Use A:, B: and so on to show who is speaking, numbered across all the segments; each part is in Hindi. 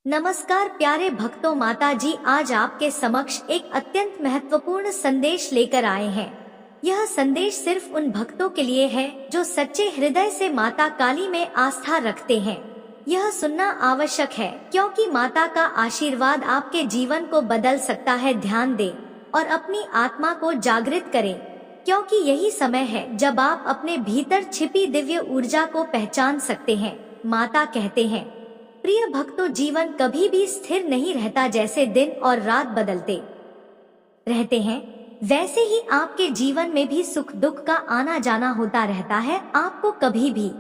A: नमस्कार प्यारे भक्तों, माता जी आज आपके समक्ष एक अत्यंत महत्वपूर्ण संदेश लेकर आए हैं। यह संदेश सिर्फ उन भक्तों के लिए है जो सच्चे हृदय से माता काली में आस्था रखते हैं। यह सुनना आवश्यक है क्योंकि माता का आशीर्वाद आपके जीवन को बदल सकता है। ध्यान दें और अपनी आत्मा को जागृत करें, क्योंकि यही समय है जब आप अपने भीतर छिपी दिव्य ऊर्जा को पहचान सकते हैं। माता कहते हैं, प्रिय भक्तों, जीवन कभी भी स्थिर नहीं रहता। जैसे दिन और रात बदलते रहते हैं, वैसे ही आपके जीवन में भी सुख दुख का आना जाना होता रहता है। आपको कभी भी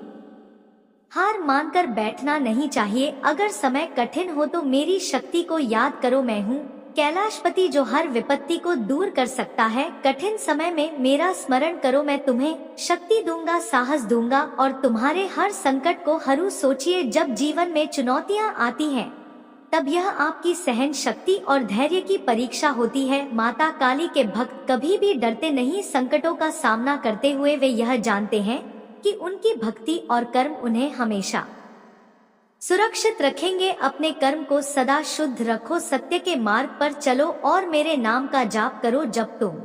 A: हार मानकर बैठना नहीं चाहिए। अगर समय कठिन हो तो मेरी शक्ति को याद करो। मैं हूँ कैलाशपति जो हर विपत्ति को दूर कर सकता है। कठिन समय में मेरा स्मरण करो, मैं तुम्हें शक्ति दूंगा, साहस दूंगा और तुम्हारे हर संकट को हरू। सोचिए, जब जीवन में चुनौतियाँ आती हैं तब यह आपकी सहन शक्ति और धैर्य की परीक्षा होती है। माता काली के भक्त कभी भी डरते नहीं। संकटों का सामना करते हुए वे यह जानते हैं कि उनकी भक्ति और कर्म उन्हें हमेशा सुरक्षित रखेंगे। अपने कर्म को सदा शुद्ध रखो, सत्य के मार्ग पर चलो और मेरे नाम का जाप करो। जब तुम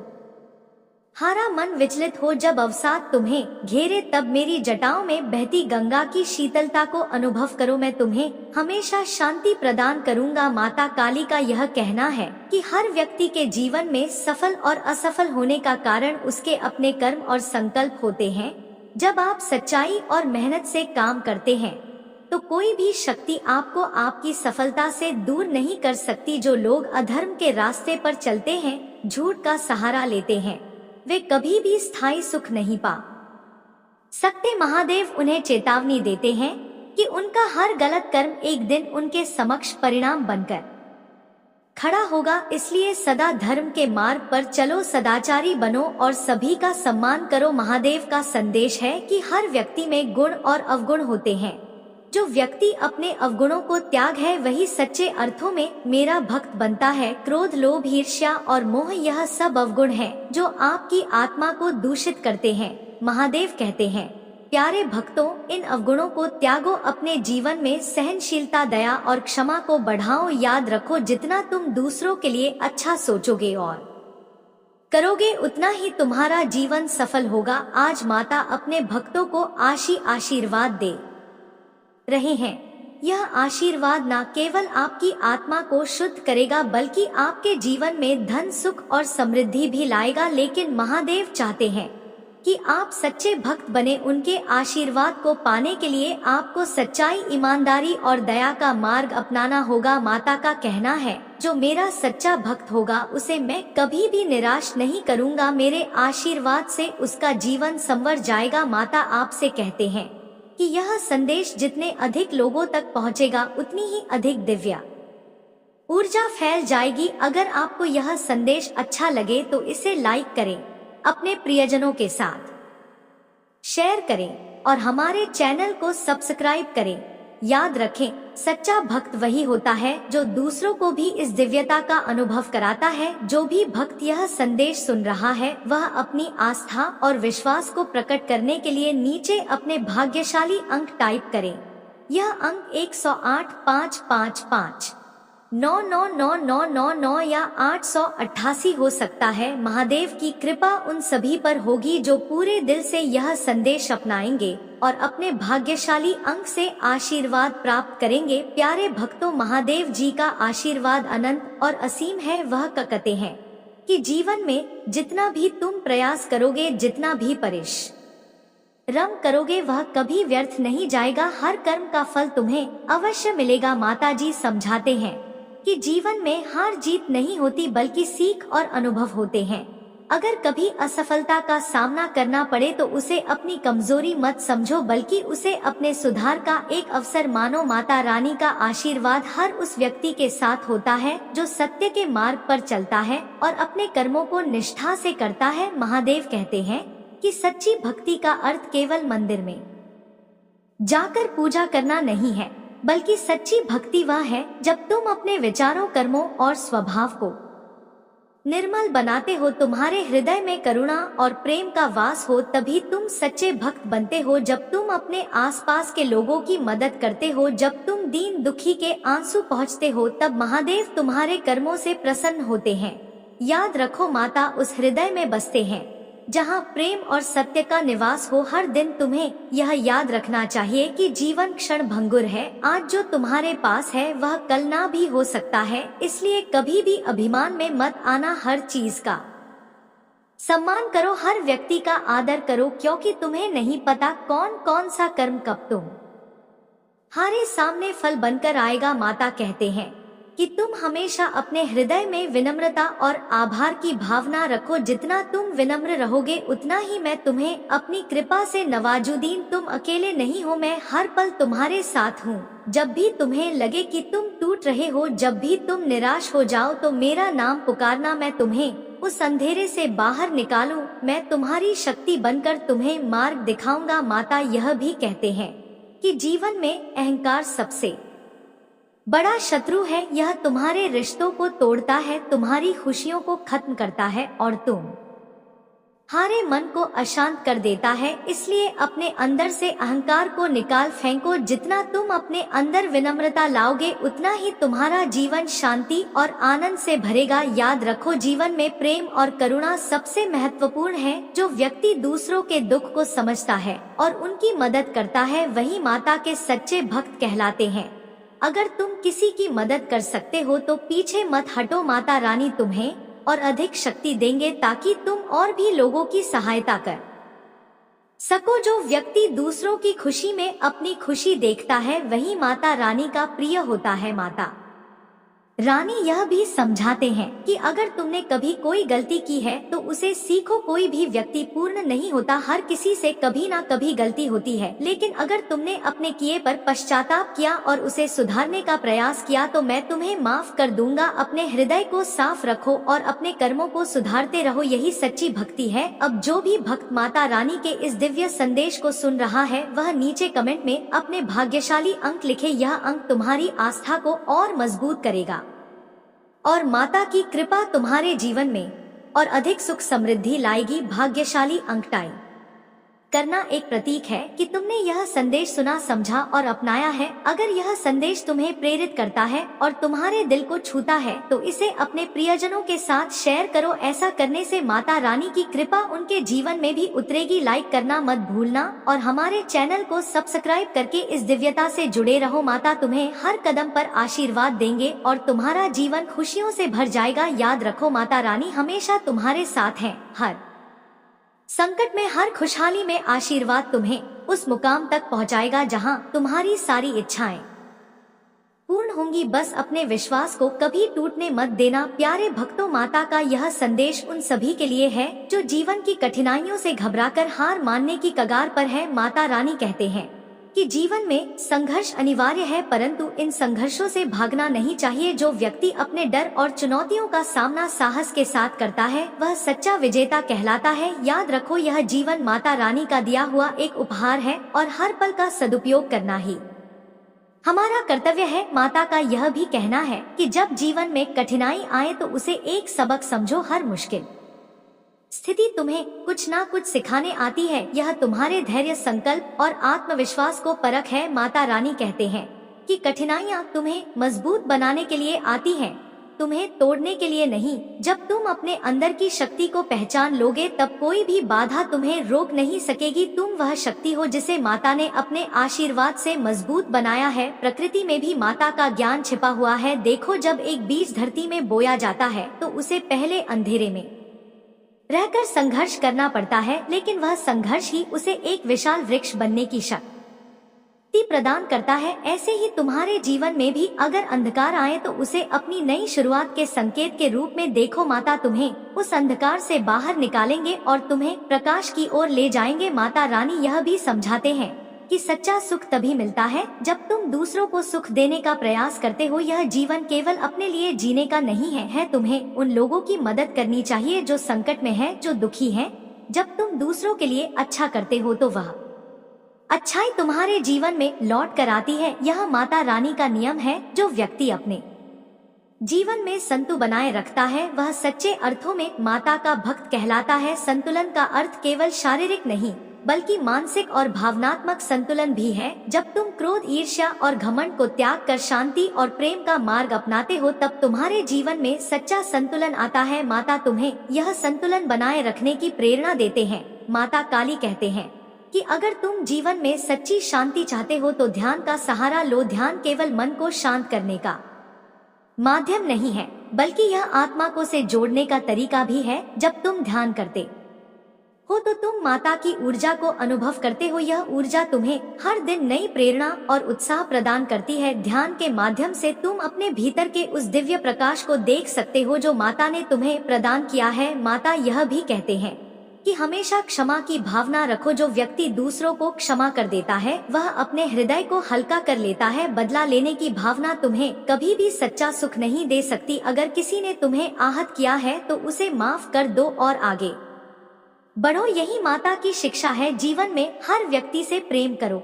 A: हारा मन विचलित हो, जब अवसाद तुम्हें घेरे, तब मेरी जटाओं में बहती गंगा की शीतलता को अनुभव करो। मैं तुम्हें हमेशा शांति प्रदान करूंगा। माता काली का यह कहना है कि हर व्यक्ति के जीवन में सफल और असफल होने का कारण उसके अपने कर्म और संकल्प होते हैं। जब आप सच्चाई और मेहनत से काम करते हैं तो कोई भी शक्ति आपको आपकी सफलता से दूर नहीं कर सकती। जो लोग अधर्म के रास्ते पर चलते हैं, झूठ का सहारा लेते हैं, वे कभी भी स्थायी सुख नहीं पा सकते। महादेव उन्हें चेतावनी देते हैं कि उनका हर गलत कर्म एक दिन उनके समक्ष परिणाम बनकर खड़ा होगा। इसलिए सदा धर्म के मार्ग पर चलो, सदाचारी बनो और सभी का सम्मान करो। महादेव का संदेश है कि हर व्यक्ति में गुण और अवगुण होते हैं। जो व्यक्ति अपने अवगुणों को त्याग है वही सच्चे अर्थों में मेरा भक्त बनता है। क्रोध, लोभ, ईर्ष्या और मोह, यह सब अवगुण हैं जो आपकी आत्मा को दूषित करते हैं। महादेव कहते हैं, प्यारे भक्तों, इन अवगुणों को त्यागो। अपने जीवन में सहनशीलता, दया और क्षमा को बढ़ाओ। याद रखो, जितना तुम दूसरों के लिए अच्छा सोचोगे और करोगे, उतना ही तुम्हारा जीवन सफल होगा। आज माता अपने भक्तों को आशीर्वाद दे रहे हैं। यह आशीर्वाद न केवल आपकी आत्मा को शुद्ध करेगा बल्कि आपके जीवन में धन, सुख और समृद्धि भी लाएगा। लेकिन महादेव चाहते हैं कि आप सच्चे भक्त बने। उनके आशीर्वाद को पाने के लिए आपको सच्चाई, ईमानदारी और दया का मार्ग अपनाना होगा। माता का कहना है, जो मेरा सच्चा भक्त होगा उसे मैं कभी भी निराश नहीं करूंगा। मेरे आशीर्वाद से उसका जीवन संवर जाएगा। माता आपसे कहते हैं कि यह संदेश जितने अधिक लोगों तक पहुंचेगा उतनी ही अधिक दिव्य ऊर्जा फैल जाएगी। अगर आपको यह संदेश अच्छा लगे तो इसे लाइक करें, अपने प्रियजनों के साथ शेयर करें और हमारे चैनल को सब्सक्राइब करें। याद रखें, सच्चा भक्त वही होता है जो दूसरों को भी इस दिव्यता का अनुभव कराता है। जो भी भक्त यह संदेश सुन रहा है वह अपनी आस्था और विश्वास को प्रकट करने के लिए नीचे अपने भाग्यशाली अंक टाइप करें। यह अंक 108 555 99999 या 888 हो सकता है। महादेव की कृपा उन सभी पर होगी जो पूरे दिल से यह संदेश अपनाएंगे और अपने भाग्यशाली अंक से आशीर्वाद प्राप्त करेंगे। प्यारे भक्तों, महादेव जी का आशीर्वाद अनंत और असीम है। वह कहते हैं कि जीवन में जितना भी तुम प्रयास करोगे, जितना भी परिश्रम करोगे, वह कभी व्यर्थ नहीं जाएगा। हर कर्म का फल तुम्हें अवश्य मिलेगा। माता जी समझाते हैं कि जीवन में हार जीत नहीं होती बल्कि सीख और अनुभव होते हैं। अगर कभी असफलता का सामना करना पड़े तो उसे अपनी कमजोरी मत समझो बल्कि उसे अपने सुधार का एक अवसर मानो। माता रानी का आशीर्वाद हर उस व्यक्ति के साथ होता है जो सत्य के मार्ग पर चलता है और अपने कर्मों को निष्ठा से करता है। महादेव कहते हैं कि सच्ची भक्ति का अर्थ केवल मंदिर में जाकर पूजा करना नहीं है, बल्कि सच्ची भक्ति वह है जब तुम अपने विचारों, कर्मों और स्वभाव को निर्मल बनाते हो, तुम्हारे हृदय में करुणा और प्रेम का वास हो, तभी तुम सच्चे भक्त बनते हो। जब तुम अपने आसपास के लोगों की मदद करते हो, जब तुम दीन दुखी के आंसू पहुँचते हो, तब महादेव तुम्हारे कर्मों से प्रसन्न होते हैं। याद रखो, माता उस हृदय में बसते हैं जहाँ प्रेम और सत्य का निवास हो। हर दिन तुम्हें यह याद रखना चाहिए कि जीवन क्षण भंगुर है। आज जो तुम्हारे पास है वह कल ना भी हो सकता है, इसलिए कभी भी अभिमान में मत आना। हर चीज का सम्मान करो, हर व्यक्ति का आदर करो, क्योंकि तुम्हें नहीं पता कौन कौन सा कर्म कब तुम्हारे सामने फल बनकर आएगा। माता कहते हैं कि तुम हमेशा अपने हृदय में विनम्रता और आभार की भावना रखो। जितना तुम विनम्र रहोगे उतना ही मैं तुम्हें अपनी कृपा से नवाजूदीन। तुम अकेले नहीं हो, मैं हर पल तुम्हारे साथ हूँ। जब भी तुम्हें लगे कि तुम टूट रहे हो, जब भी तुम निराश हो जाओ, तो मेरा नाम पुकारना, मैं तुम्हें उस अंधेरे से बाहर निकालूं। मैं तुम्हारी शक्ति बनकर तुम्हें मार्ग दिखाऊंगा। माता यह भी कहते हैं कि जीवन में अहंकार सबसे बड़ा शत्रु है। यह तुम्हारे रिश्तों को तोड़ता है, तुम्हारी खुशियों को खत्म करता है और तुम्हारे मन को अशांत कर देता है। इसलिए अपने अंदर से अहंकार को निकाल फेंको। जितना तुम अपने अंदर विनम्रता लाओगे, उतना ही तुम्हारा जीवन शांति और आनंद से भरेगा। याद रखो, जीवन में प्रेम और करुणा सबसे महत्वपूर्ण है। जो व्यक्ति दूसरों के दुख को समझता है और उनकी मदद करता है, वही माता के सच्चे भक्त कहलाते हैं। अगर तुम किसी की मदद कर सकते हो तो पीछे मत हटो। माता रानी तुम्हें और अधिक शक्ति देंगे ताकि तुम और भी लोगों की सहायता कर सको। जो व्यक्ति दूसरों की खुशी में अपनी खुशी देखता है, वही माता रानी का प्रिय होता है। माता रानी यह भी समझाते हैं कि अगर तुमने कभी कोई गलती की है तो उसे सीखो। कोई भी व्यक्ति पूर्ण नहीं होता, हर किसी से कभी ना कभी गलती होती है। लेकिन अगर तुमने अपने किए पर पश्चाताप किया और उसे सुधारने का प्रयास किया, तो मैं तुम्हें माफ कर दूंगा। अपने हृदय को साफ रखो और अपने कर्मों को सुधारते रहो, यही सच्ची भक्ति है। अब जो भी भक्त माता रानी के इस दिव्य संदेश को सुन रहा है, वह नीचे कमेंट में अपने भाग्यशाली अंक लिखे। यह अंक तुम्हारी आस्था को और मजबूत करेगा और माता की कृपा तुम्हारे जीवन में और अधिक सुख समृद्धि लाएगी। भाग्यशाली अंक टाइप करना एक प्रतीक है कि तुमने यह संदेश सुना, समझा और अपनाया है। अगर यह संदेश तुम्हें प्रेरित करता है और तुम्हारे दिल को छूता है, तो इसे अपने प्रियजनों के साथ शेयर करो। ऐसा करने से माता रानी की कृपा उनके जीवन में भी उतरेगी। लाइक करना मत भूलना और हमारे चैनल को सब्सक्राइब करके इस दिव्यता से जुड़े रहो। माता तुम्हें हर कदम पर आशीर्वाद देंगे और तुम्हारा जीवन खुशियों से भर जाएगा। याद रखो, माता रानी हमेशा तुम्हारे साथ है। हर संकट में, हर खुशहाली में आशीर्वाद तुम्हें उस मुकाम तक पहुंचाएगा जहां तुम्हारी सारी इच्छाएं पूर्ण होंगी। बस अपने विश्वास को कभी टूटने मत देना। प्यारे भक्तों, माता का यह संदेश उन सभी के लिए है जो जीवन की कठिनाइयों से घबराकर हार मानने की कगार पर है। माता रानी कहते हैं कि जीवन में संघर्ष अनिवार्य है, परंतु इन संघर्षों से भागना नहीं चाहिए। जो व्यक्ति अपने डर और चुनौतियों का सामना साहस के साथ करता है, वह सच्चा विजेता कहलाता है। याद रखो, यह जीवन माता रानी का दिया हुआ एक उपहार है और हर पल का सदुपयोग करना ही हमारा कर्तव्य है। माता का यह भी कहना है कि जब जीवन में कठिनाई आए तो उसे एक सबक समझो। हर मुश्किल स्थिति तुम्हें कुछ ना कुछ सिखाने आती है। यह तुम्हारे धैर्य, संकल्प और आत्मविश्वास को परख है। माता रानी कहते हैं कि कठिनाइयाँ तुम्हें मजबूत बनाने के लिए आती हैं, तुम्हें तोड़ने के लिए नहीं। जब तुम अपने अंदर की शक्ति को पहचान लोगे, तब कोई भी बाधा तुम्हें रोक नहीं सकेगी। तुम वह शक्ति हो जिसे माता ने अपने आशीर्वाद से मजबूत बनाया है। प्रकृति में भी माता का ज्ञान छिपा हुआ है। देखो, जब एक बीज धरती में बोया जाता है तो उसे पहले अंधेरे में रहकर संघर्ष करना पड़ता है, लेकिन वह संघर्ष ही उसे एक विशाल वृक्ष बनने की शक्ति प्रदान करता है। ऐसे ही तुम्हारे जीवन में भी अगर अंधकार आए तो उसे अपनी नई शुरुआत के संकेत के रूप में देखो। माता तुम्हें उस अंधकार से बाहर निकालेंगे और तुम्हें प्रकाश की ओर ले जाएंगे। माता रानी यह भी समझाते हैं कि सच्चा सुख तभी मिलता है जब तुम दूसरों को सुख देने का प्रयास करते हो। यह जीवन केवल अपने लिए जीने का नहीं है। तुम्हें उन लोगों की मदद करनी चाहिए जो संकट में हैं, जो दुखी हैं। जब तुम दूसरों के लिए अच्छा करते हो तो वह अच्छाई तुम्हारे जीवन में लौट कर आती है। यह माता रानी का नियम है। जो व्यक्ति अपने जीवन में संतु बनाए रखता है, वह सच्चे अर्थों में माता का भक्त कहलाता है। संतुलन का अर्थ केवल शारीरिक नहीं बल्कि मानसिक और भावनात्मक संतुलन भी है। जब तुम क्रोध, ईर्ष्या और घमंड को त्याग कर शांति और प्रेम का मार्ग अपनाते हो तब तुम्हारे जीवन में सच्चा संतुलन आता है। माता तुम्हें यह संतुलन बनाए रखने की प्रेरणा देते हैं। माता काली कहते हैं कि अगर तुम जीवन में सच्ची शांति चाहते हो तो ध्यान का सहारा लो। ध्यान केवल मन को शांत करने का माध्यम नहीं है बल्कि यह आत्मा को से जोड़ने का तरीका भी है। जब तुम ध्यान करते हो तो तुम माता की ऊर्जा को अनुभव करते हो। यह ऊर्जा तुम्हें हर दिन नई प्रेरणा और उत्साह प्रदान करती है। ध्यान के माध्यम से तुम अपने भीतर के उस दिव्य प्रकाश को देख सकते हो जो माता ने तुम्हें प्रदान किया है। माता यह भी कहते हैं कि हमेशा क्षमा की भावना रखो। जो व्यक्ति दूसरों को क्षमा कर देता है वह अपने हृदय को हल्का कर लेता है। बदला लेने की भावना तुम्हें कभी भी सच्चा सुख नहीं दे सकती। अगर किसी ने तुम्हें आहत किया है तो उसे माफ कर दो और आगे बढ़ो। यही माता की शिक्षा है। जीवन में हर व्यक्ति से प्रेम करो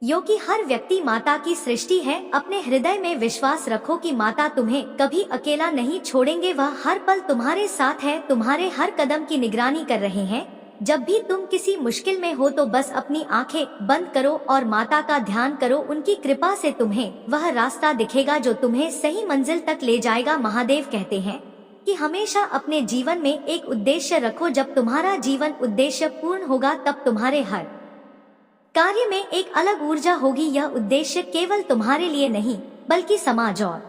A: क्योंकि हर व्यक्ति माता की सृष्टि है। अपने हृदय में विश्वास रखो कि माता तुम्हें कभी अकेला नहीं छोड़ेंगे। वह हर पल तुम्हारे साथ है, तुम्हारे हर कदम की निगरानी कर रहे हैं। जब भी तुम किसी मुश्किल में हो तो बस अपनी आंखें बंद करो और माता का ध्यान करो। उनकी कृपा से तुम्हें वह रास्ता दिखेगा जो तुम्हें सही मंजिल तक ले जाएगा। महादेव कहते हैं कि हमेशा अपने जीवन में एक उद्देश्य रखो। जब तुम्हारा जीवन उद्देश्य पूर्ण होगा तब तुम्हारे हर कार्य में एक अलग ऊर्जा होगी। यह उद्देश्य केवल तुम्हारे लिए नहीं बल्कि समाज और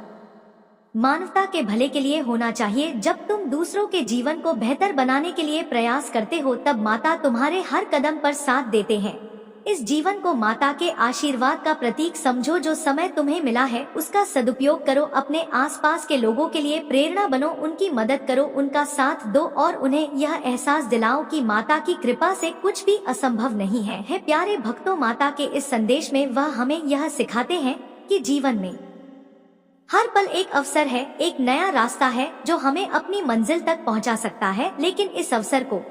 A: मानवता के भले के लिए होना चाहिए। जब तुम दूसरों के जीवन को बेहतर बनाने के लिए प्रयास करते हो तब माता तुम्हारे हर कदम पर साथ देते हैं। इस जीवन को माता के आशीर्वाद का प्रतीक समझो। जो समय तुम्हें मिला है उसका सदुपयोग करो। अपने आसपास के लोगों के लिए प्रेरणा बनो, उनकी मदद करो, उनका साथ दो और उन्हें यह एहसास दिलाओ कि माता की कृपा से कुछ भी असंभव नहीं है। प्यारे भक्तों, माता के इस संदेश में वह हमें यह सिखाते हैं कि जीवन में हर पल एक अवसर है, एक नया रास्ता है जो हमें अपनी मंजिल तक पहुंचा सकता है। लेकिन इस अवसर को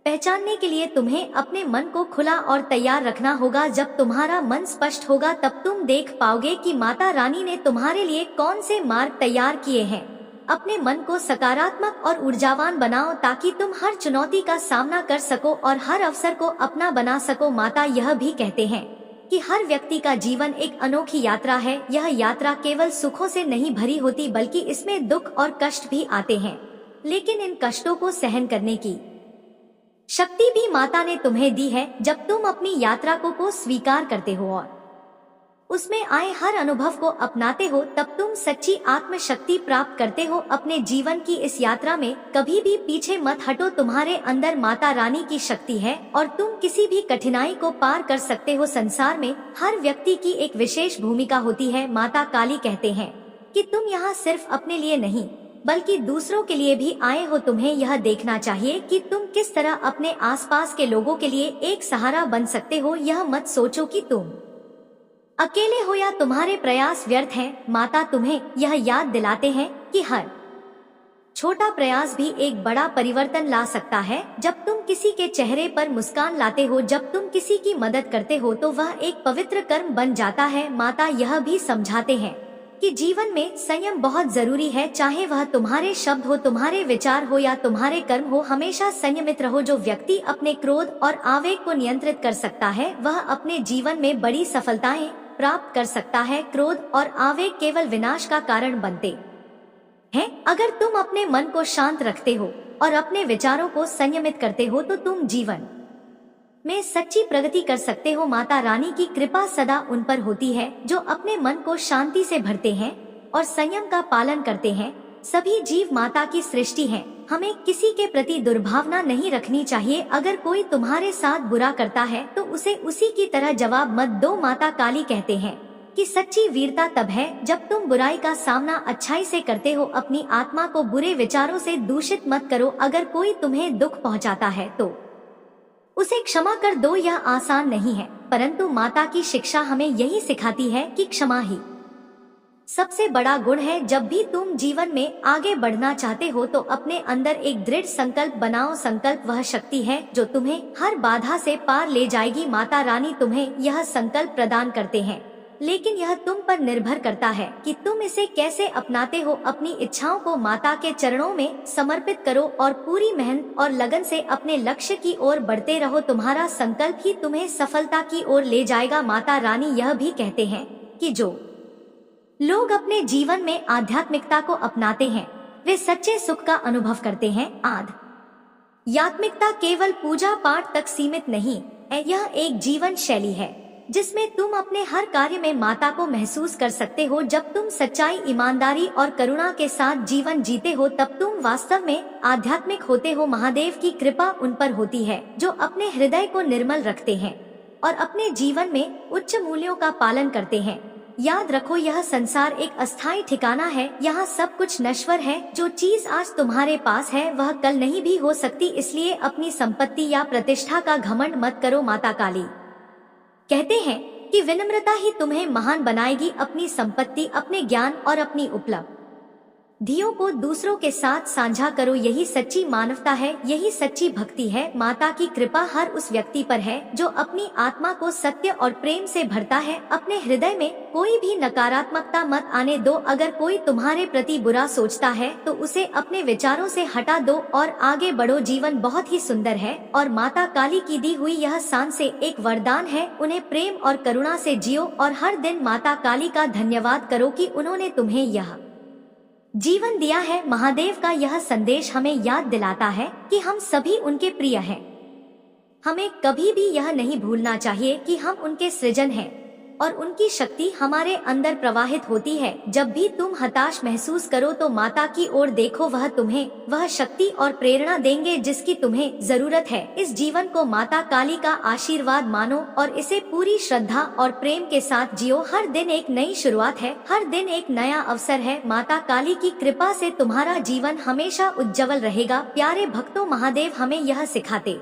A: पहचानने के लिए तुम्हें अपने मन को खुला और तैयार रखना होगा। जब तुम्हारा मन स्पष्ट होगा तब तुम देख पाओगे कि माता रानी ने तुम्हारे लिए कौन से मार्ग तैयार किए हैं। अपने मन को सकारात्मक और ऊर्जावान बनाओ ताकि तुम हर चुनौती का सामना कर सको और हर अवसर को अपना बना सको। माता यह भी कहते हैं कि हर व्यक्ति का जीवन एक अनोखी यात्रा है। यह यात्रा केवल सुखों से नहीं भरी होती बल्कि इसमें दुख और कष्ट भी आते हैं। लेकिन इन कष्टों को सहन करने की शक्ति भी माता ने तुम्हें दी है। जब तुम अपनी यात्रा को स्वीकार करते हो और उसमें आए हर अनुभव को अपनाते हो तब तुम सच्ची आत्मशक्ति प्राप्त करते हो। अपने जीवन की इस यात्रा में कभी भी पीछे मत हटो। तुम्हारे अंदर माता रानी की शक्ति है और तुम किसी भी कठिनाई को पार कर सकते हो। संसार में हर व्यक्ति की एक विशेष भूमिका होती है। माता काली कहते हैं कि तुम यहाँ सिर्फ अपने लिए नहीं बल्कि दूसरों के लिए भी आए हो। तुम्हें यह देखना चाहिए कि तुम किस तरह अपने आसपास के लोगों के लिए एक सहारा बन सकते हो। यह मत सोचो कि तुम अकेले हो या तुम्हारे प्रयास व्यर्थ हैं। माता तुम्हें यह याद दिलाते हैं कि हर छोटा प्रयास भी एक बड़ा परिवर्तन ला सकता है। जब तुम किसी के चेहरे पर मुस्कान लाते हो, जब तुम किसी की मदद करते हो तो वह एक पवित्र कर्म बन जाता है। माता यह भी समझाते हैं कि जीवन में संयम बहुत जरूरी है। चाहे वह तुम्हारे शब्द हो, तुम्हारे विचार हो या तुम्हारे कर्म हो, हमेशा संयमित रहो। जो व्यक्ति अपने क्रोध और आवेग को नियंत्रित कर सकता है वह अपने जीवन में बड़ी सफलताएं प्राप्त कर सकता है। क्रोध और आवेग केवल विनाश का कारण बनते हैं। अगर तुम अपने मन को शांत रखते हो और अपने विचारों को संयमित करते हो तो तुम जीवन में सच्ची प्रगति कर सकते हो। माता रानी की कृपा सदा उन पर होती है जो अपने मन को शांति से भरते हैं और संयम का पालन करते हैं। सभी जीव माता की सृष्टि हैं। हमें किसी के प्रति दुर्भावना नहीं रखनी चाहिए। अगर कोई तुम्हारे साथ बुरा करता है तो उसे उसी की तरह जवाब मत दो। माता काली कहते हैं कि सच्ची वीरता तब है जब तुम बुराई का सामना अच्छाई से करते हो। अपनी आत्मा को बुरे विचारों से दूषित मत करो। अगर कोई तुम्हें दुख पहुंचाता है तो उसे क्षमा कर दो। यह आसान नहीं है परंतु माता की शिक्षा हमें यही सिखाती है कि क्षमा ही सबसे बड़ा गुण है। जब भी तुम जीवन में आगे बढ़ना चाहते हो तो अपने अंदर एक दृढ़ संकल्प बनाओ। संकल्प वह शक्ति है जो तुम्हें हर बाधा से पार ले जाएगी। माता रानी तुम्हें यह संकल्प प्रदान करते हैं लेकिन यह तुम पर निर्भर करता है कि तुम इसे कैसे अपनाते हो। अपनी इच्छाओं को माता के चरणों में समर्पित करो और पूरी मेहनत और लगन से अपने लक्ष्य की ओर बढ़ते रहो। तुम्हारा संकल्प ही तुम्हें सफलता की ओर ले जाएगा। माता रानी यह भी कहते हैं कि जो लोग अपने जीवन में आध्यात्मिकता को अपनाते हैं वे सच्चे सुख का अनुभव करते हैं। आध्यात्मिकता केवल पूजा पाठ तक सीमित नहीं है, यह एक जीवन शैली है जिसमें तुम अपने हर कार्य में माता को महसूस कर सकते हो। जब तुम सच्चाई, ईमानदारी और करुणा के साथ जीवन जीते हो तब तुम वास्तव में आध्यात्मिक होते हो। महादेव की कृपा उन पर होती है जो अपने हृदय को निर्मल रखते हैं और अपने जीवन में उच्च मूल्यों का पालन करते हैं। याद रखो, यह संसार एक अस्थायी ठिकाना है। यहाँ सब कुछ नश्वर है। जो चीज आज तुम्हारे पास है वह कल नहीं भी हो सकती, इसलिए अपनी संपत्ति या प्रतिष्ठा का घमंड मत करो। माता काली कहते हैं कि विनम्रता ही तुम्हें महान बनाएगी। अपनी संपत्ति, अपने ज्ञान और अपनी उपलब्धियों को दूसरों के साथ साझा करो। यही सच्ची मानवता है, यही सच्ची भक्ति है। माता की कृपा हर उस व्यक्ति पर है जो अपनी आत्मा को सत्य और प्रेम से भरता है। अपने हृदय में कोई भी नकारात्मकता मत आने दो। अगर कोई तुम्हारे प्रति बुरा सोचता है तो उसे अपने विचारों से हटा दो और आगे बढ़ो। जीवन बहुत ही सुंदर है और माता काली की दी हुई यह सांस से एक वरदान है। उन्हें प्रेम और करुणा से जियो और हर दिन माता काली का धन्यवाद करो कि उन्होंने तुम्हें यह जीवन दिया है। महादेव का यह संदेश हमें याद दिलाता है कि हम सभी उनके प्रिय हैं। हमें कभी भी यह नहीं भूलना चाहिए कि हम उनके सृजन हैं और उनकी शक्ति हमारे अंदर प्रवाहित होती है। जब भी तुम हताश महसूस करो तो माता की ओर देखो, वह तुम्हें वह शक्ति और प्रेरणा देंगे जिसकी तुम्हें जरूरत है। इस जीवन को माता काली का आशीर्वाद मानो और इसे पूरी श्रद्धा और प्रेम के साथ जियो। हर दिन एक नई शुरुआत है, हर दिन एक नया अवसर है। माता काली की कृपा से तुम्हारा जीवन हमेशा उज्जवल रहेगा। प्यारे भक्तों, महादेव हमें यह सिखाते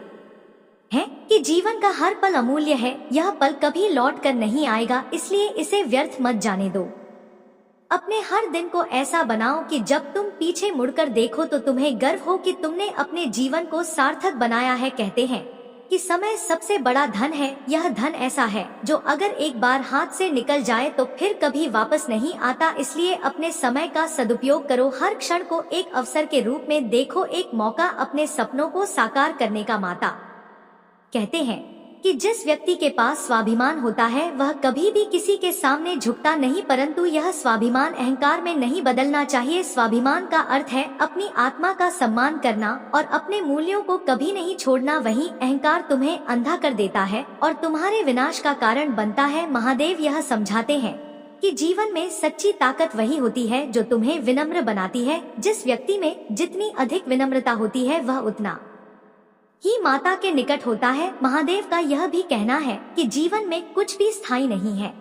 A: है कि जीवन का हर पल अमूल्य है। यह पल कभी लौट कर नहीं आएगा, इसलिए इसे व्यर्थ मत जाने दो। अपने हर दिन को ऐसा बनाओ कि जब तुम पीछे मुड़कर देखो तो तुम्हें गर्व हो कि तुमने अपने जीवन को सार्थक बनाया है। कहते हैं कि समय सबसे बड़ा धन है। यह धन ऐसा है जो अगर एक बार हाथ से निकल जाए तो फिर कभी वापस नहीं आता। इसलिए अपने समय का सदुपयोग करो। हर क्षण को एक अवसर के रूप में देखो, एक मौका अपने सपनों को साकार करने का। माता कहते हैं कि जिस व्यक्ति के पास स्वाभिमान होता है वह कभी भी किसी के सामने झुकता नहीं, परंतु यह स्वाभिमान अहंकार में नहीं बदलना चाहिए। स्वाभिमान का अर्थ है अपनी आत्मा का सम्मान करना और अपने मूल्यों को कभी नहीं छोड़ना। वहीं अहंकार तुम्हें अंधा कर देता है और तुम्हारे विनाश का कारण बनता है। महादेव यह समझाते हैं कि जीवन में सच्ची ताकत वही होती है जो तुम्हें विनम्र बनाती है। जिस व्यक्ति में जितनी अधिक विनम्रता होती है वह उतना ही माता के निकट होता है। महादेव का यह भी कहना है कि जीवन में कुछ भी स्थायी नहीं है।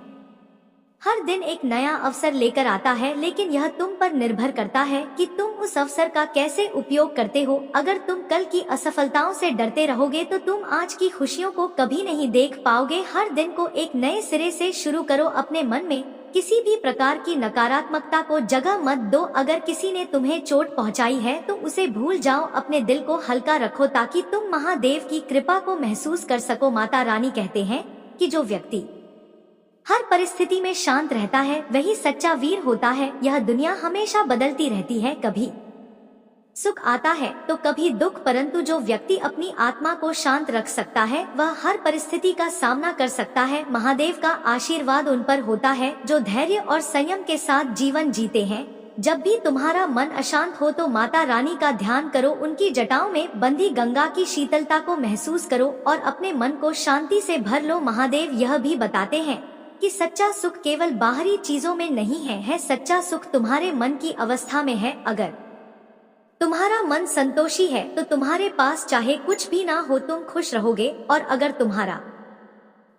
A: हर दिन एक नया अवसर लेकर आता है, लेकिन यह तुम पर निर्भर करता है कि तुम उस अवसर का कैसे उपयोग करते हो। अगर तुम कल की असफलताओं से डरते रहोगे तो तुम आज की खुशियों को कभी नहीं देख पाओगे। हर दिन को एक नए सिरे से शुरू करो। अपने मन में किसी भी प्रकार की नकारात्मकता को जगह मत दो। अगर किसी ने तुम्हें चोट पहुंचाई है तो उसे भूल जाओ। अपने दिल को हल्का रखो ताकि तुम महादेव की कृपा को महसूस कर सको। माता रानी कहते हैं कि जो व्यक्ति हर परिस्थिति में शांत रहता है वही सच्चा वीर होता है। यह दुनिया हमेशा बदलती रहती है, कभी सुख आता है तो कभी दुख, परंतु जो व्यक्ति अपनी आत्मा को शांत रख सकता है वह हर परिस्थिति का सामना कर सकता है। महादेव का आशीर्वाद उन पर होता है जो धैर्य और संयम के साथ जीवन जीते हैं। जब भी तुम्हारा मन अशांत हो तो माता रानी का ध्यान करो। उनकी जटाओं में बंधी गंगा की शीतलता को महसूस करो और अपने मन को शांति से भर लो। महादेव यह भी बताते हैं कि सच्चा सुख केवल बाहरी चीजों में नहीं है, सच्चा सुख तुम्हारे मन की अवस्था में है। अगर तुम्हारा मन संतोषी है तो तुम्हारे पास चाहे कुछ भी ना हो तुम खुश रहोगे, और अगर तुम्हारा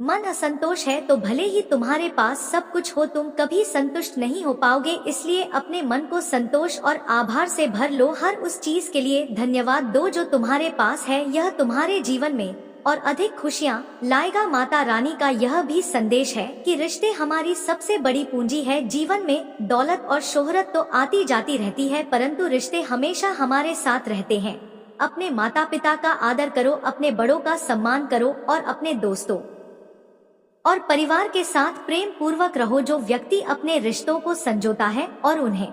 A: मन असंतोष है तो भले ही तुम्हारे पास सब कुछ हो तुम कभी संतुष्ट नहीं हो पाओगे। इसलिए अपने मन को संतोष और आभार से भर लो। हर उस चीज के लिए धन्यवाद दो जो तुम्हारे पास है। यह तुम्हारे जीवन में और अधिक खुशियाँ लाएगा। माता रानी का यह भी संदेश है कि रिश्ते हमारी सबसे बड़ी पूंजी है। जीवन में दौलत और शोहरत तो आती जाती रहती है, परंतु रिश्ते हमेशा हमारे साथ रहते हैं। अपने माता पिता का आदर करो, अपने बड़ों का सम्मान करो और अपने दोस्तों और परिवार के साथ प्रेम पूर्वक रहो। जो व्यक्ति अपने रिश्तों को संजोता है और उन्हें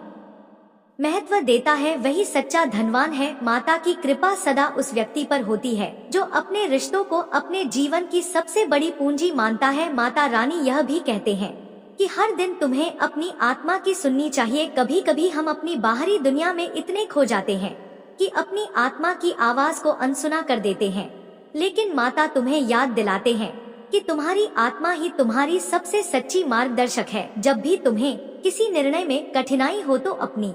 A: महत्व देता है वही सच्चा धनवान है। माता की कृपा सदा उस व्यक्ति पर होती है जो अपने रिश्तों को अपने जीवन की सबसे बड़ी पूंजी मानता है। माता रानी यह भी कहते हैं कि हर दिन तुम्हें अपनी आत्मा की सुननी चाहिए। कभी कभी हम अपनी बाहरी दुनिया में इतने खो जाते हैं कि अपनी आत्मा की आवाज को अनसुना कर देते हैं, लेकिन माता तुम्हें याद दिलाते हैं कि तुम्हारी आत्मा ही तुम्हारी सबसे सच्ची मार्गदर्शक है। जब भी तुम्हें किसी निर्णय में कठिनाई हो तो अपनी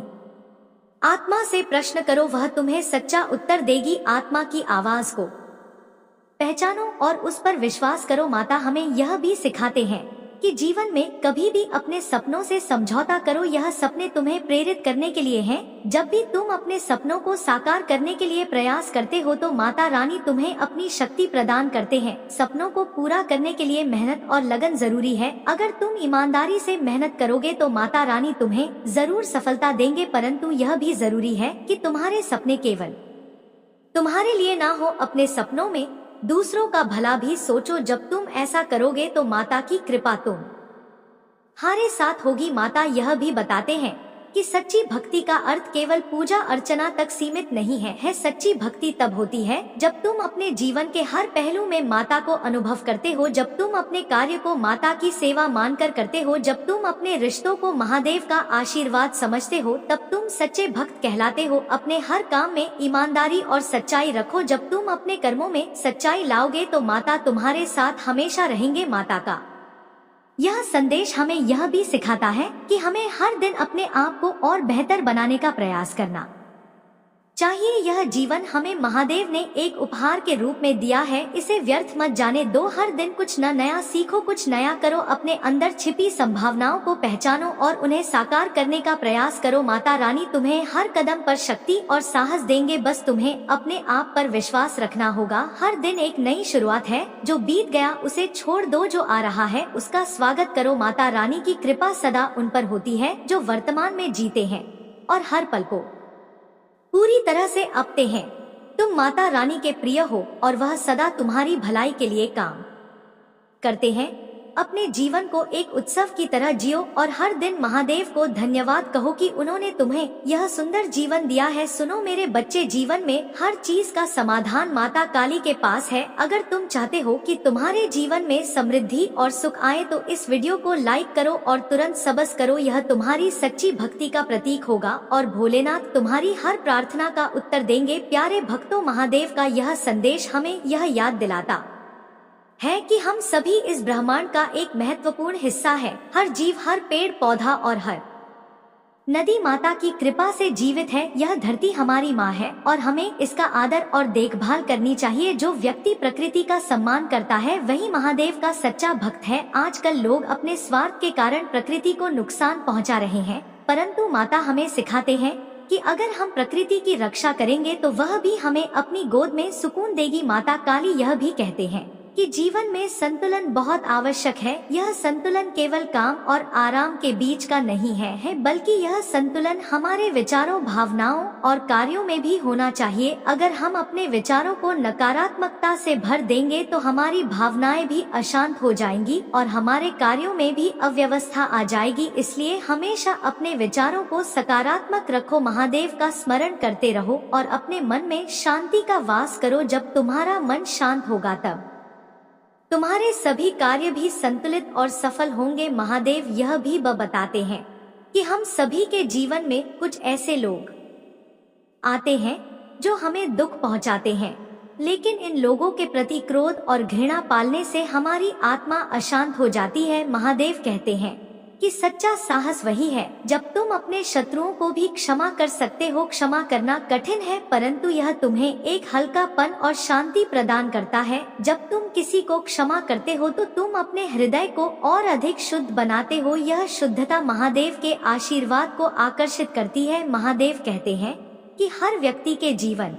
A: आत्मा से प्रश्न करो, वह तुम्हें सच्चा उत्तर देगी। आत्मा की आवाज को पहचानो और उस पर विश्वास करो। माता हमें यह भी सिखाते हैं कि जीवन में कभी भी अपने सपनों से समझौता करो। यह सपने तुम्हें प्रेरित करने के लिए हैं। जब भी तुम अपने सपनों को साकार करने के लिए प्रयास करते हो तो माता रानी तुम्हें अपनी शक्ति प्रदान करते हैं। सपनों को पूरा करने के लिए मेहनत और लगन जरूरी है। अगर तुम ईमानदारी से मेहनत करोगे तो माता रानी तुम्हें जरूर सफलता देंगे, परंतु यह भी जरूरी है कि तुम्हारे सपने केवल तुम्हारे लिए ना हो। अपने सपनों में दूसरों का भला भी सोचो। जब तुम ऐसा करोगे तो माता की कृपा तुम्हारे साथ होगी। माता यह भी बताते हैं कि सच्ची भक्ति का अर्थ केवल पूजा अर्चना तक सीमित नहीं है। सच्ची भक्ति तब होती है जब तुम अपने जीवन के हर पहलू में माता को अनुभव करते हो, जब तुम अपने कार्य को माता की सेवा मानकर करते हो, जब तुम अपने रिश्तों को महादेव का आशीर्वाद समझते हो, तब तुम सच्चे भक्त कहलाते हो। अपने हर काम में ईमानदारी और सच्चाई रखो। जब तुम अपने कर्मों में सच्चाई लाओगे तो माता तुम्हारे साथ हमेशा रहेंगे। माता का यह संदेश हमें यह भी सिखाता है कि हमें हर दिन अपने आप को और बेहतर बनाने का प्रयास करना चाहिए। यह जीवन हमें महादेव ने एक उपहार के रूप में दिया है, इसे व्यर्थ मत जाने दो। हर दिन कुछ न नया सीखो, कुछ नया करो। अपने अंदर छिपी संभावनाओं को पहचानो और उन्हें साकार करने का प्रयास करो। माता रानी तुम्हें हर कदम पर शक्ति और साहस देंगे, बस तुम्हें अपने आप पर विश्वास रखना होगा। हर दिन एक नई शुरुआत है, जो बीत गया उसे छोड़ दो, जो आ रहा है उसका स्वागत करो। माता रानी की कृपा सदा उन पर होती है जो वर्तमान में जीते हैं और हर पल को पूरी तरह से अपते हैं। तुम माता रानी के प्रिय हो और वह सदा तुम्हारी भलाई के लिए काम करते हैं। अपने जीवन को एक उत्सव की तरह जियो और हर दिन महादेव को धन्यवाद कहो कि उन्होंने तुम्हें यह सुंदर जीवन दिया है। सुनो मेरे बच्चे, जीवन में हर चीज का समाधान माता काली के पास है। अगर तुम चाहते हो कि तुम्हारे जीवन में समृद्धि और सुख आए तो इस वीडियो को लाइक करो और तुरंत सब्सक्राइब करो। यह तुम्हारी सच्ची भक्ति का प्रतीक होगा और भोलेनाथ तुम्हारी हर प्रार्थना का उत्तर देंगे। प्यारे भक्तों, महादेव का यह संदेश हमें यह याद दिलाता है कि हम सभी इस ब्रह्मांड का एक महत्वपूर्ण हिस्सा है। हर जीव, हर पेड़ पौधा और हर नदी माता की कृपा से जीवित है। यह धरती हमारी माँ है और हमें इसका आदर और देखभाल करनी चाहिए। जो व्यक्ति प्रकृति का सम्मान करता है वही महादेव का सच्चा भक्त है। आजकल लोग अपने स्वार्थ के कारण प्रकृति को नुकसान पहुँचा रहे हैं, परंतु माता हमें सिखाते हैं कि अगर हम प्रकृति की रक्षा करेंगे तो वह भी हमें अपनी गोद में सुकून देगी। माता काली यह भी कहते हैं कि जीवन में संतुलन बहुत आवश्यक है। यह संतुलन केवल काम और आराम के बीच का नहीं है, बल्कि यह संतुलन हमारे विचारों, भावनाओं और कार्यों में भी होना चाहिए। अगर हम अपने विचारों को नकारात्मकता से भर देंगे तो हमारी भावनाएं भी अशांत हो जाएंगी और हमारे कार्यों में भी अव्यवस्था आ जाएगी। इसलिए हमेशा अपने विचारों को सकारात्मक रखो, महादेव का स्मरण करते रहो और अपने मन में शांति का वास करो। जब तुम्हारा मन शांत होगा तब तुम्हारे सभी कार्य भी संतुलित और सफल होंगे। महादेव यह भी बताते हैं कि हम सभी के जीवन में कुछ ऐसे लोग आते हैं जो हमें दुख पहुंचाते हैं, लेकिन इन लोगों के प्रति क्रोध और घृणा पालने से हमारी आत्मा अशांत हो जाती है। महादेव कहते हैं कि सच्चा साहस वही है जब तुम अपने शत्रुओं को भी क्षमा कर सकते हो। क्षमा करना कठिन है, परंतु यह तुम्हें एक हल्कापन और शांति प्रदान करता है। जब तुम किसी को क्षमा करते हो तो तुम अपने हृदय को और अधिक शुद्ध बनाते हो। यह शुद्धता महादेव के आशीर्वाद को आकर्षित करती है। महादेव कहते हैं कि हर व्यक्ति के जीवन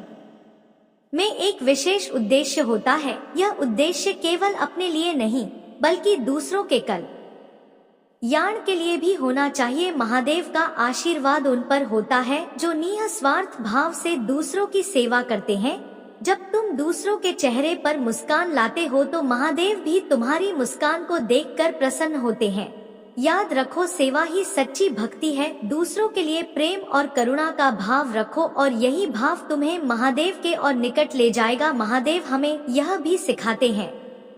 A: में एक विशेष उद्देश्य होता है। यह उद्देश्य केवल अपने लिए नहीं बल्कि दूसरों के कल्याण के लिए भी होना चाहिए। महादेव का आशीर्वाद उन पर होता है जो निस्वार्थ भाव से दूसरों की सेवा करते हैं। जब तुम दूसरों के चेहरे पर मुस्कान लाते हो तो महादेव भी तुम्हारी मुस्कान को देखकर प्रसन्न होते हैं। याद रखो, सेवा ही सच्ची भक्ति है। दूसरों के लिए प्रेम और करुणा का भाव रखो और यही भाव तुम्हें महादेव के और निकट ले जाएगा। महादेव हमें यह भी सिखाते हैं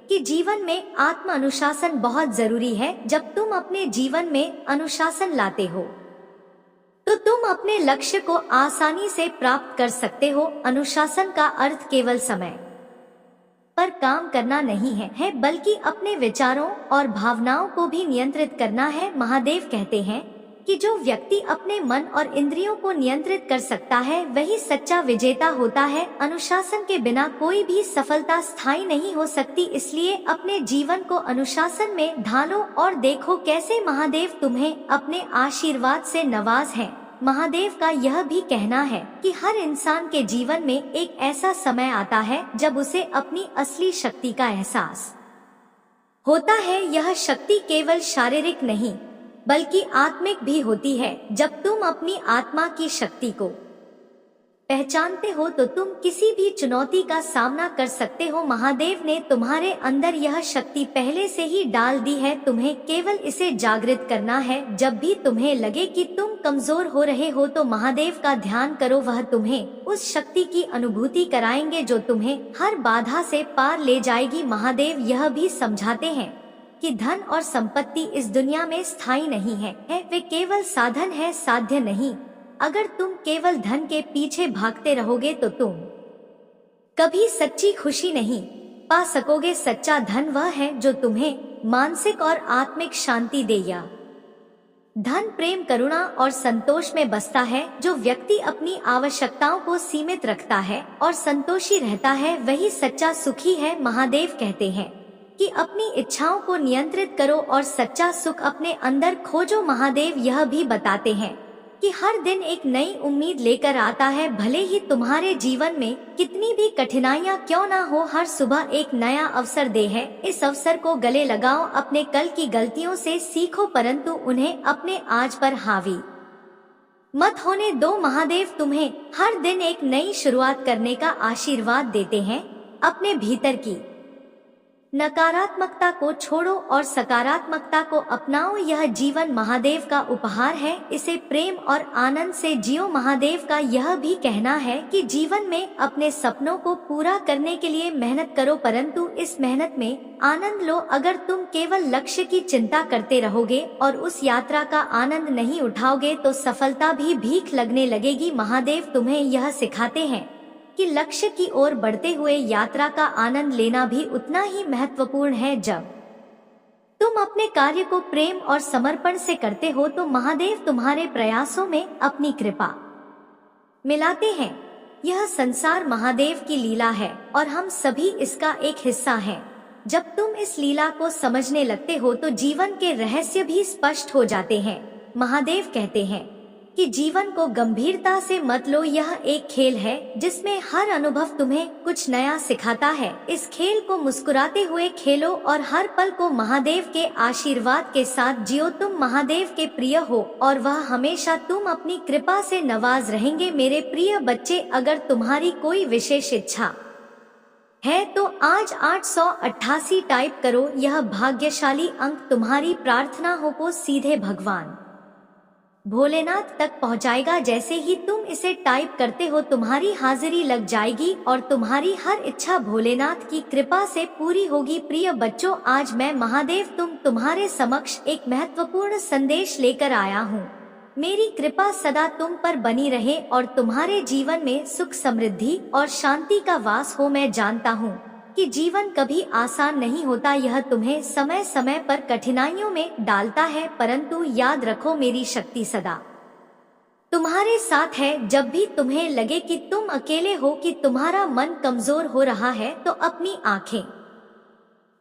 A: कि जीवन में आत्म अनुशासन बहुत जरूरी है। जब तुम अपने जीवन में अनुशासन लाते हो तो तुम अपने लक्ष्य को आसानी से प्राप्त कर सकते हो। अनुशासन का अर्थ केवल समय पर काम करना नहीं है बल्कि अपने विचारों और भावनाओं को भी नियंत्रित करना है। महादेव कहते हैं कि जो व्यक्ति अपने मन और इंद्रियों को नियंत्रित कर सकता है वही सच्चा विजेता होता है। अनुशासन के बिना कोई भी सफलता स्थायी नहीं हो सकती, इसलिए अपने जीवन को अनुशासन में ढालो और देखो कैसे महादेव तुम्हें अपने आशीर्वाद से नवाज हैं। महादेव का यह भी कहना है कि हर इंसान के जीवन में एक ऐसा समय आता है जब उसे अपनी असली शक्ति का एहसास होता है। यह शक्ति केवल शारीरिक नहीं बल्कि आत्मिक भी होती है। जब तुम अपनी आत्मा की शक्ति को पहचानते हो तो तुम किसी भी चुनौती का सामना कर सकते हो। महादेव ने तुम्हारे अंदर यह शक्ति पहले से ही डाल दी है, तुम्हें केवल इसे जागृत करना है। जब भी तुम्हें लगे कि तुम कमजोर हो रहे हो तो महादेव का ध्यान करो, वह तुम्हें उस शक्ति की अनुभूति कराएंगे जो तुम्हें हर बाधा से पार ले जाएगी। महादेव यह भी समझाते हैं कि धन और संपत्ति इस दुनिया में स्थायी नहीं है, वे केवल साधन है, साध्य नहीं। अगर तुम केवल धन के पीछे भागते रहोगे तो तुम कभी सच्ची खुशी नहीं पा सकोगे। सच्चा धन वह है जो तुम्हें मानसिक और आत्मिक शांति दे। या धन प्रेम, करुणा और संतोष में बसता है। जो व्यक्ति अपनी आवश्यकताओं को सीमित रखता है और संतोषी रहता है वही सच्चा सुखी है। महादेव कहते हैं कि अपनी इच्छाओं को नियंत्रित करो और सच्चा सुख अपने अंदर खोजो। महादेव यह भी बताते हैं कि हर दिन एक नई उम्मीद लेकर आता है। भले ही तुम्हारे जीवन में कितनी भी कठिनाइयां क्यों ना हो, हर सुबह एक नया अवसर दे है। इस अवसर को गले लगाओ, अपने कल की गलतियों से सीखो परंतु उन्हें अपने आज पर हावी मत होने दो। महादेव तुम्हें हर दिन एक नई शुरुआत करने का आशीर्वाद देते हैं। अपने भीतर की नकारात्मकता को छोड़ो और सकारात्मकता को अपनाओ। यह जीवन महादेव का उपहार है, इसे प्रेम और आनंद से जियो। महादेव का यह भी कहना है कि जीवन में अपने सपनों को पूरा करने के लिए मेहनत करो परंतु इस मेहनत में आनंद लो। अगर तुम केवल लक्ष्य की चिंता करते रहोगे और उस यात्रा का आनंद नहीं उठाओगे तो सफलता भी भीख लगने लगेगी। महादेव तुम्हें यह सिखाते हैं कि लक्ष्य की ओर बढ़ते हुए यात्रा का आनंद लेना भी उतना ही महत्वपूर्ण है। जब तुम अपने कार्य को प्रेम और समर्पण से करते हो तो महादेव तुम्हारे प्रयासों में अपनी कृपा मिलाते हैं। यह संसार महादेव की लीला है और हम सभी इसका एक हिस्सा हैं। जब तुम इस लीला को समझने लगते हो तो जीवन के रहस्य भी स्पष्ट हो जाते हैं। महादेव कहते हैं कि जीवन को गंभीरता से मत लो, यह एक खेल है जिसमें हर अनुभव तुम्हें कुछ नया सिखाता है। इस खेल को मुस्कुराते हुए खेलो और हर पल को महादेव के आशीर्वाद के साथ जियो। तुम महादेव के प्रिय हो और वह हमेशा तुम अपनी कृपा से नवाज रहेंगे। मेरे प्रिय बच्चे, अगर तुम्हारी कोई विशेष इच्छा है तो आज 888 टाइप करो। यह भाग्यशाली अंक तुम्हारी प्रार्थनाओं को सीधे भगवान भोलेनाथ तक पहुंचाएगा। जैसे ही तुम इसे टाइप करते हो तुम्हारी हाजिरी लग जाएगी और तुम्हारी हर इच्छा भोलेनाथ की कृपा से पूरी होगी। प्रिय बच्चों, आज मैं महादेव तुम्हारे समक्ष एक महत्वपूर्ण संदेश लेकर आया हूँ। मेरी कृपा सदा तुम पर बनी रहे और तुम्हारे जीवन में सुख, समृद्धि और शांति का वास हो। मैं जानता हूँ कि जीवन कभी आसान नहीं होता, यह तुम्हें समय समय पर कठिनाइयों में डालता है, परंतु याद रखो मेरी शक्ति सदा तुम्हारे साथ है। जब भी तुम्हें लगे कि तुम अकेले हो, कि तुम्हारा मन कमजोर हो रहा है, तो अपनी आंखें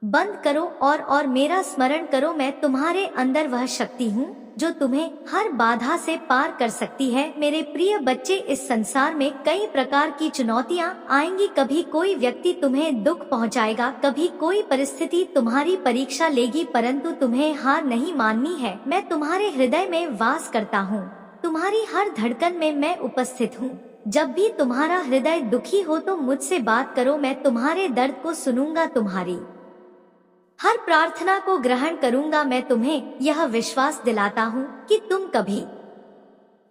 A: बंद करो और मेरा स्मरण करो। मैं तुम्हारे अंदर वह शक्ति हूँ जो तुम्हें हर बाधा से पार कर सकती है। मेरे प्रिय बच्चे, इस संसार में कई प्रकार की चुनौतियाँ आएंगी। कभी कोई व्यक्ति तुम्हें दुख पहुँचाएगा, कभी कोई परिस्थिति तुम्हारी परीक्षा लेगी, परंतु तुम्हें हार नहीं माननी है। मैं तुम्हारे हृदय में वास करता हूँ, तुम्हारी हर धड़कन में मैं उपस्थित हूँ। जब भी तुम्हारा हृदय दुखी हो तो मुझसे बात करो, मैं तुम्हारे दर्द को सुनूंगा, तुम्हारी हर प्रार्थना को ग्रहण करूंगा। मैं तुम्हें यह विश्वास दिलाता हूँ कि तुम कभी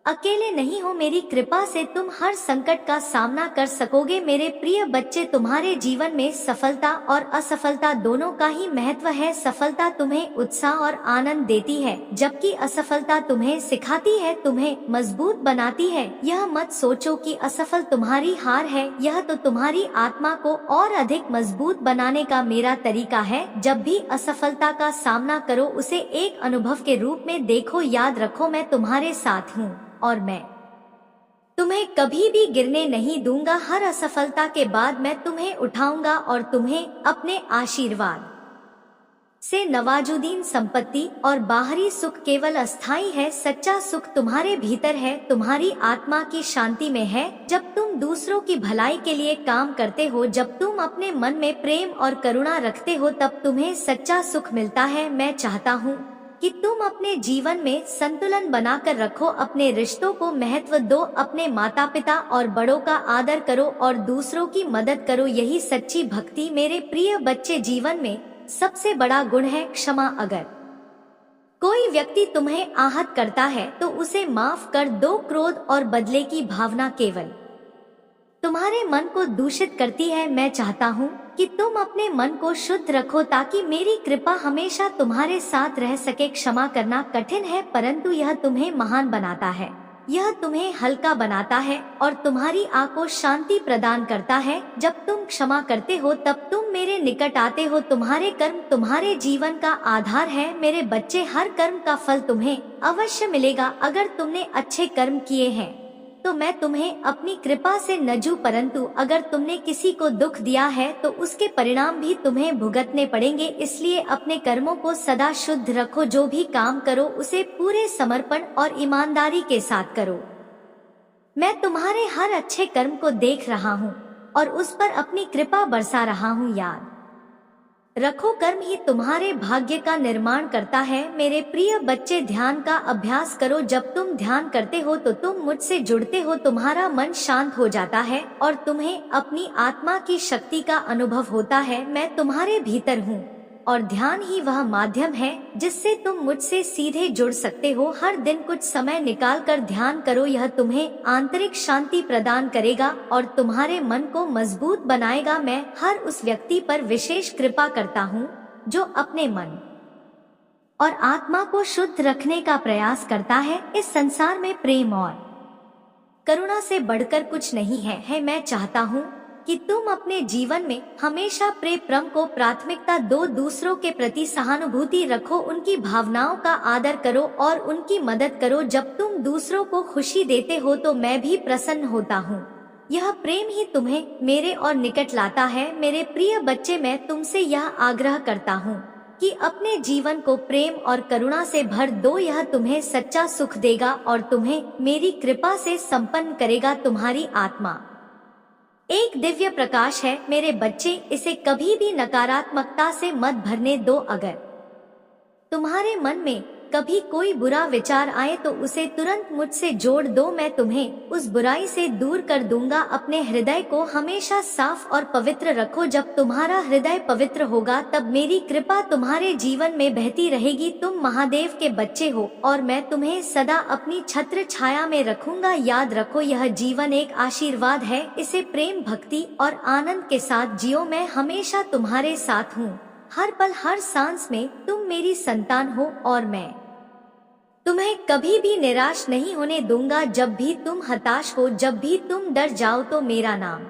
A: अकेले नहीं हो। मेरी कृपा से तुम हर संकट का सामना कर सकोगे। मेरे प्रिय बच्चे, तुम्हारे जीवन में सफलता और असफलता दोनों का ही महत्व है। सफलता तुम्हें उत्साह और आनंद देती है, जबकि असफलता तुम्हें सिखाती है, तुम्हें मजबूत बनाती है। यह मत सोचो कि असफल तुम्हारी हार है, यह तो तुम्हारी आत्मा को और अधिक मजबूत बनाने का मेरा तरीका है। जब भी असफलता का सामना करो, उसे एक अनुभव के रूप में देखो। याद रखो, मैं तुम्हारे साथ हूँ और मैं तुम्हें कभी भी गिरने नहीं दूंगा। हर असफलता के बाद मैं तुम्हें उठाऊंगा और तुम्हें अपने आशीर्वाद से नवाजूदीन। संपत्ति और बाहरी सुख केवल अस्थायी है, सच्चा सुख तुम्हारे भीतर है, तुम्हारी आत्मा की शांति में है। जब तुम दूसरों की भलाई के लिए काम करते हो, जब तुम अपने मन में प्रेम और करुणा रखते हो, तब तुम्हें सच्चा सुख मिलता है। मैं चाहता हूँ कि तुम अपने जीवन में संतुलन बनाकर रखो, अपने रिश्तों को महत्व दो, अपने माता पिता और बड़ों का आदर करो और दूसरों की मदद करो। यही सच्ची भक्ति। मेरे प्रिय बच्चे, जीवन में सबसे बड़ा गुण है क्षमा। अगर कोई व्यक्ति तुम्हें आहत करता है तो उसे माफ कर दो। क्रोध और बदले की भावना केवल तुम्हारे मन को दूषित करती है। मैं चाहता हूँ कि तुम अपने मन को शुद्ध रखो ताकि मेरी कृपा हमेशा तुम्हारे साथ रह सके। क्षमा करना कठिन है, परंतु यह तुम्हें महान बनाता है, यह तुम्हें हल्का बनाता है और तुम्हारी आँख को शांति प्रदान करता है। जब तुम क्षमा करते हो तब तुम मेरे निकट आते हो। तुम्हारे कर्म तुम्हारे जीवन का आधार है। मेरे बच्चे, हर कर्म का फल तुम्हें अवश्य मिलेगा। अगर तुमने अच्छे कर्म किए हैं तो मैं तुम्हें अपनी कृपा से नजू, परंतु अगर तुमने किसी को दुख दिया है तो उसके परिणाम भी तुम्हें भुगतने पड़ेंगे। इसलिए अपने कर्मों को सदा शुद्ध रखो। जो भी काम करो उसे पूरे समर्पण और ईमानदारी के साथ करो। मैं तुम्हारे हर अच्छे कर्म को देख रहा हूँ और उस पर अपनी कृपा बरसा रहा हूँ। याद रखो, कर्म ही तुम्हारे भाग्य का निर्माण करता है। मेरे प्रिय बच्चे, ध्यान का अभ्यास करो। जब तुम ध्यान करते हो तो तुम मुझसे जुड़ते हो, तुम्हारा मन शांत हो जाता है और तुम्हें अपनी आत्मा की शक्ति का अनुभव होता है। मैं तुम्हारे भीतर हूँ और ध्यान ही वह माध्यम है जिससे तुम मुझसे सीधे जुड़ सकते हो। हर दिन कुछ समय निकालकर ध्यान करो, यह तुम्हें आंतरिक शांति प्रदान करेगा और तुम्हारे मन को मजबूत बनाएगा। मैं हर उस व्यक्ति पर विशेष कृपा करता हूँ जो अपने मन और आत्मा को शुद्ध रखने का प्रयास करता है। इस संसार में प्रेम और करुणा से बढ़कर कुछ नहीं है। मैं चाहता हूँ कि तुम अपने जीवन में हमेशा प्रेम को प्राथमिकता दो, दूसरों के प्रति सहानुभूति रखो, उनकी भावनाओं का आदर करो और उनकी मदद करो। जब तुम दूसरों को खुशी देते हो तो मैं भी प्रसन्न होता हूँ। यह प्रेम ही तुम्हें मेरे और निकट लाता है। मेरे प्रिय बच्चे, मैं तुमसे यह आग्रह करता हूँ कि अपने जीवन को प्रेम और करुणा से भर दो। यह तुम्हें सच्चा सुख देगा और तुम्हें मेरी कृपा से संपन्न करेगा। तुम्हारी आत्मा एक दिव्य प्रकाश है मेरे बच्चे, इसे कभी भी नकारात्मकता से मत भरने दो। अगर तुम्हारे मन में कभी कोई बुरा विचार आए तो उसे तुरंत मुझसे जोड़ दो, मैं तुम्हें उस बुराई से दूर कर दूंगा। अपने हृदय को हमेशा साफ और पवित्र रखो। जब तुम्हारा हृदय पवित्र होगा तब मेरी कृपा तुम्हारे जीवन में बहती रहेगी। तुम महादेव के बच्चे हो और मैं तुम्हें सदा अपनी छत्र छाया में रखूंगा। याद रखो, यह जीवन एक आशीर्वाद है, इसे प्रेम, भक्ति और आनंद के साथ जियो। मैं हमेशा तुम्हारे साथ हूँ, हर पल हर सांस में तुम मेरी संतान हो और मैं तुम्हें कभी भी निराश नहीं होने दूंगा। जब भी तुम हताश हो, जब भी तुम डर जाओ तो मेरा नाम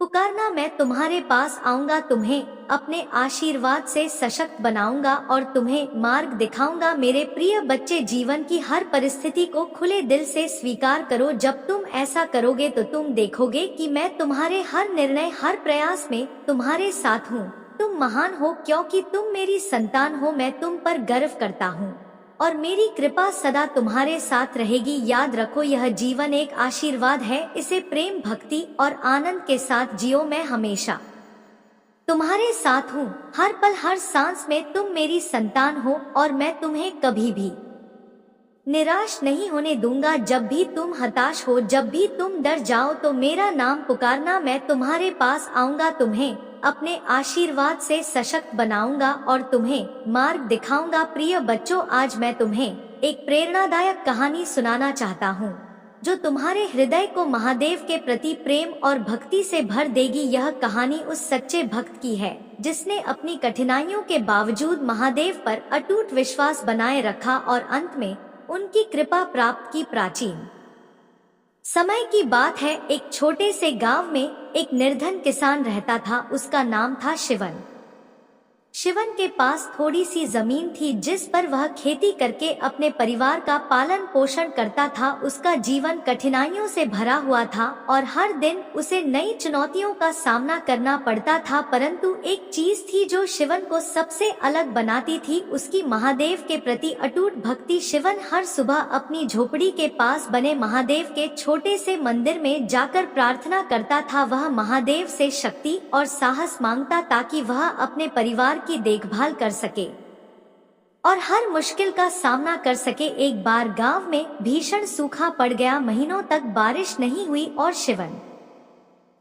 A: पुकारना, मैं तुम्हारे पास आऊंगा, तुम्हें अपने आशीर्वाद से सशक्त बनाऊंगा और तुम्हें मार्ग दिखाऊंगा। मेरे प्रिय बच्चे, जीवन की हर परिस्थिति को खुले दिल से स्वीकार करो। जब तुम ऐसा करोगे तो तुम देखोगे कि मैं तुम्हारे हर निर्णय, हर प्रयास में तुम्हारे साथ हूँ। तुम महान हो क्योंकि तुम मेरी संतान हो। मैं तुम पर गर्व करता हूँ और मेरी कृपा सदा तुम्हारे साथ रहेगी। याद रखो, यह जीवन एक आशीर्वाद है, इसे प्रेम, भक्ति और आनंद के साथ जियो। मैं हमेशा तुम्हारे साथ हूँ, हर पल हर सांस में तुम मेरी संतान हो और मैं तुम्हें कभी भी निराश नहीं होने दूंगा। जब भी तुम हताश हो, जब भी तुम डर जाओ तो मेरा नाम पुकारना, मैं तुम्हारे पास आऊंगा, तुम्हें अपने आशीर्वाद से सशक्त बनाऊंगा और तुम्हें मार्ग दिखाऊंगा। प्रिय बच्चों, आज मैं तुम्हें एक प्रेरणादायक कहानी सुनाना चाहता हूँ जो तुम्हारे हृदय को महादेव के प्रति प्रेम और भक्ति से भर देगी। यह कहानी उस सच्चे भक्त की है जिसने अपनी कठिनाइयों के बावजूद महादेव पर अटूट विश्वास बनाए रखा और अंत में उनकी कृपा प्राप्त की। प्राचीन समय की बात है, एक छोटे से गांव में एक निर्धन किसान रहता था। उसका नाम था शिवन। शिवन के पास थोड़ी सी जमीन थी जिस पर वह खेती करके अपने परिवार का पालन पोषण करता था। उसका जीवन कठिनाइयों से भरा हुआ था और हर दिन उसे नई चुनौतियों का सामना करना पड़ता था, परंतु एक चीज थी जो शिवन को सबसे अलग बनाती थी, उसकी महादेव के प्रति अटूट भक्ति। शिवन हर सुबह अपनी झोपड़ी के पास बने महादेव के छोटे से मंदिर में जाकर प्रार्थना करता था। वह महादेव से शक्ति और साहस मांगता ताकि वह अपने परिवार की देखभाल कर सके और हर मुश्किल का सामना कर सके। एक बार गांव में भीषण सूखा पड़ गया, महीनों तक बारिश नहीं हुई और शिवन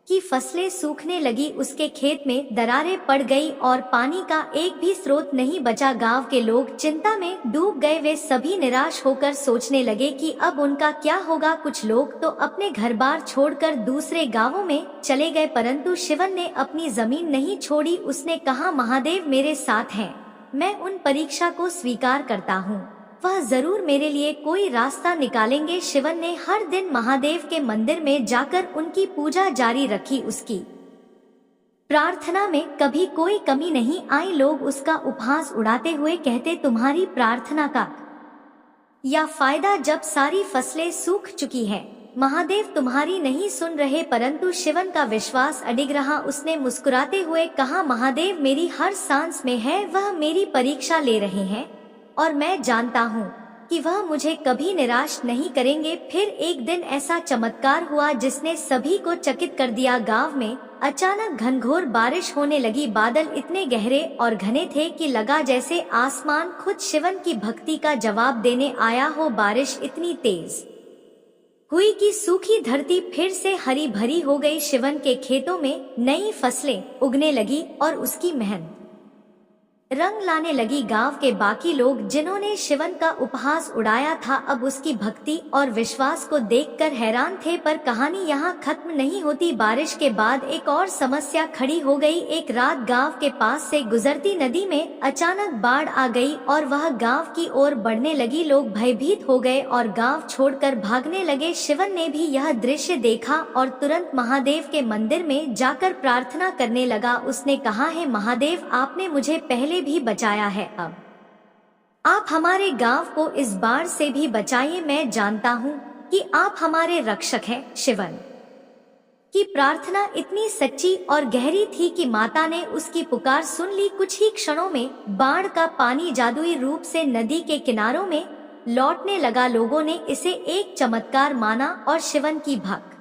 A: की फसलें सूखने लगी। उसके खेत में दरारें पड़ गई और पानी का एक भी स्रोत नहीं बचा। गांव के लोग चिंता में डूब गए। वे सभी निराश होकर सोचने लगे कि अब उनका क्या होगा। कुछ लोग तो अपने घर बार छोड़कर दूसरे गांवों में चले गए, परंतु शिवन ने अपनी जमीन नहीं छोड़ी। उसने कहा, महादेव मेरे साथ हैं, मैं उन परीक्षा को स्वीकार करता हूँ, वह जरूर मेरे लिए कोई रास्ता निकालेंगे। शिवन ने हर दिन महादेव के मंदिर में जाकर उनकी पूजा जारी रखी। उसकी प्रार्थना में कभी कोई कमी नहीं आई। लोग उसका उपहास उड़ाते हुए कहते, तुम्हारी प्रार्थना का या फायदा जब सारी फसलें सूख चुकी है, महादेव तुम्हारी नहीं सुन रहे। परंतु शिवन का विश्वास अडिग रहा। उसने मुस्कुराते हुए कहा, महादेव मेरी हर सांस में है, वह मेरी परीक्षा ले रहे हैं और मैं जानता हूँ कि वह मुझे कभी निराश नहीं करेंगे। फिर एक दिन ऐसा चमत्कार हुआ जिसने सभी को चकित कर दिया। गांव में अचानक घनघोर बारिश होने लगी। बादल इतने गहरे और घने थे कि लगा जैसे आसमान खुद शिवन की भक्ति का जवाब देने आया हो। बारिश इतनी तेज हुई कि सूखी धरती फिर से हरी भरी हो गई। शिवन के खेतों में नई फसलें उगने लगी और उसकी मेहनत रंग लाने लगी। गांव के बाकी लोग जिन्होंने शिवन का उपहास उड़ाया था, अब उसकी भक्ति और विश्वास को देखकर हैरान थे। पर कहानी यहाँ खत्म नहीं होती। बारिश के बाद एक और समस्या खड़ी हो गई। एक रात गांव के पास से गुजरती नदी में अचानक बाढ़ आ गई और वह गांव की ओर बढ़ने लगी। लोग भयभीत हो गए और गांव छोड़कर भागने लगे। शिवन ने भी यह दृश्य देखा और तुरंत महादेव के मंदिर में जाकर प्रार्थना करने लगा। उसने कहा, है महादेव, आपने मुझे पहले भी बचाया है, अब आप हमारे गांव को इस बाढ़ से भी बचाइए। मैं जानता हूँ कि आप हमारे रक्षक हैं। शिवन की प्रार्थना इतनी सच्ची और गहरी थी कि माता ने उसकी पुकार सुन ली। कुछ ही क्षणों में बाढ़ का पानी जादुई रूप से नदी के किनारों में लौटने लगा। लोगों ने इसे एक चमत्कार माना और शिवन की भक्त